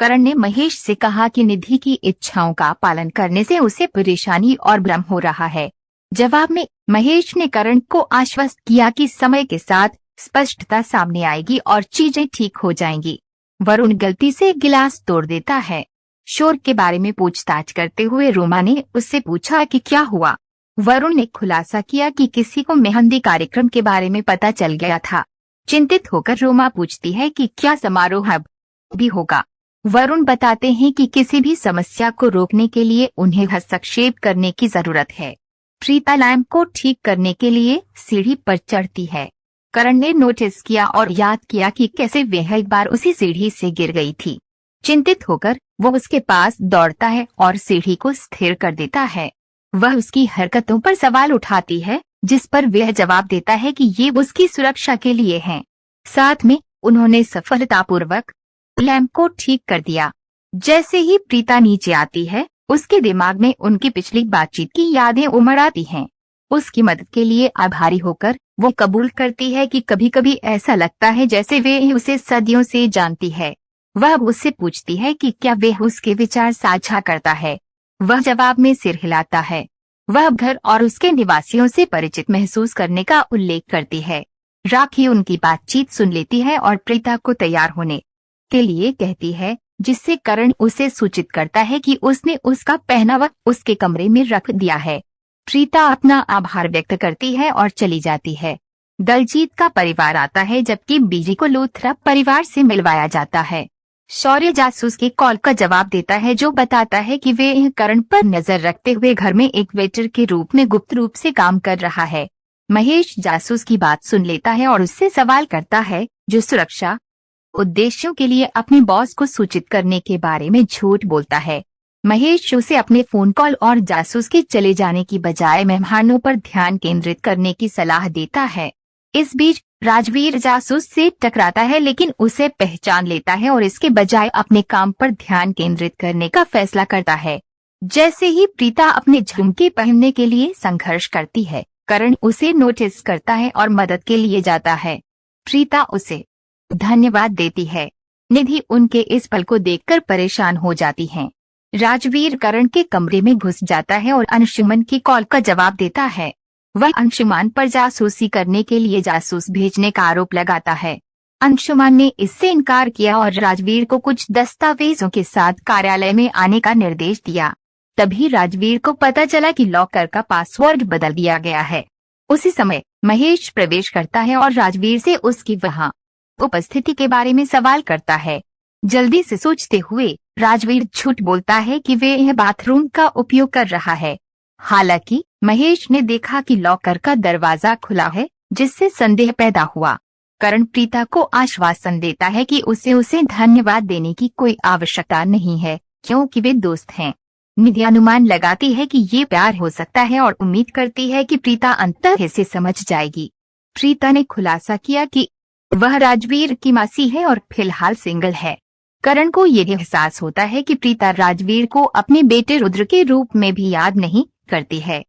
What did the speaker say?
करण ने महेश से कहा कि निधि की इच्छाओं का पालन करने से उसे परेशानी और भ्रम हो रहा है। जवाब में महेश ने करण को आश्वस्त किया कि समय के साथ स्पष्टता सामने आएगी और चीजें ठीक हो जाएंगी। वरुण गलती से गिलास तोड़ देता है। शोर के बारे में पूछताछ करते हुए रोमा ने उससे पूछा कि क्या हुआ। वरुण ने खुलासा किया कि किसी को मेहंदी कार्यक्रम के बारे में पता चल गया था। चिंतित होकर रोमा पूछती है कि क्या समारोह अब भी होगा। वरुण बताते हैं कि किसी भी समस्या को रोकने के लिए उन्हें हस्तक्षेप करने की जरूरत है। प्रीता लैंप को ठीक करने के लिए सीढ़ी पर चढ़ती है। करण ने नोटिस किया और याद किया कि कैसे वह एक बार उसी सीढ़ी से गिर गई थी। चिंतित होकर वो उसके पास दौड़ता है और सीढ़ी को स्थिर कर देता है। वह उसकी हरकतों पर सवाल उठाती है, जिस पर वह जवाब देता है कि ये उसकी सुरक्षा के लिए है। साथ में उन्होंने सफलतापूर्वक लैंप को ठीक कर दिया। जैसे ही प्रीता नीचे आती है, उसके दिमाग में उनकी पिछली बातचीत की यादें उमड़ आती हैं। उसकी मदद के लिए आभारी होकर वो कबूल करती है कि कभी कभी ऐसा लगता है जैसे वे उसे सदियों से जानती है। वह उससे पूछती है कि क्या वह उसके विचार साझा करता है। वह जवाब में सिर हिलाता है। वह घर और उसके निवासियों से परिचित महसूस करने का उल्लेख करती है। राखी उनकी बातचीत सुन लेती है और प्रीता को तैयार होने के लिए कहती है, जिससे करण उसे सूचित करता है कि उसने उसका पहनावा उसके कमरे में रख दिया है। प्रीता अपना आभार व्यक्त करती है और चली जाती है। दलजीत का परिवार आता है, जबकि बीजी को लूथरा परिवार से मिलवाया जाता है। शौर्य जासूस के कॉल का जवाब देता है, जो बताता है कि वे करण पर नजर रखते हुए घर में एक वेटर के रूप में गुप्त रूप से काम कर रहा है। महेश जासूस की बात सुन लेता है और उससे सवाल करता है, जो सुरक्षा उद्देश्यों के लिए अपने बॉस को सूचित करने के बारे में झूठ बोलता है। महेश उसे अपने फोन कॉल और जासूस के चले जाने की बजाय मेहमानों पर ध्यान केंद्रित करने की सलाह देता है। इस बीच राजवीर जासूस से टकराता है, लेकिन उसे पहचान लेता है और इसके बजाय अपने काम पर ध्यान केंद्रित करने का फैसला करता है। जैसे ही प्रीता अपने झुमके पहनने के लिए संघर्ष करती है, करण उसे नोटिस करता है और मदद के लिए जाता है। प्रीता उसे धन्यवाद देती है। निधि उनके इस पल को देखकर परेशान हो जाती है। राजवीर करण के कमरे में घुस जाता है और अंशुमन की कॉल का जवाब देता है। वह अंशुमान पर जासूसी करने के लिए जासूस भेजने का आरोप लगाता है। अंशुमान ने इससे इनकार किया और राजवीर को कुछ दस्तावेजों के साथ कार्यालय में आने का निर्देश दिया। तभी राजवीर को पता चला कि लॉकर का पासवर्ड बदल दिया गया है। उसी समय महेश प्रवेश करता है और राजवीर से उसकी वहां उपस्थिति के बारे में सवाल करता है। जल्दी से सोचते हुए राजवीर झूठ बोलता है कि वे यह बाथरूम का उपयोग कर रहा है। हालांकि महेश ने देखा कि लॉकर का दरवाजा खुला है, जिससे संदेह पैदा हुआ। करण प्रीता को आश्वासन देता है कि उसे धन्यवाद देने की कोई आवश्यकता नहीं है, क्योंकि वे दोस्त हैं। निधि अनुमान लगाती है कि ये प्यार हो सकता है और उम्मीद करती है कि प्रीता अंततः इसे समझ जाएगी। प्रीता ने खुलासा किया कि वह राजवीर की मासी है और फिलहाल सिंगल है। करण को यह एहसास होता है कि प्रीता राजवीर को अपने बेटे रुद्र के रूप में भी याद नहीं करती है।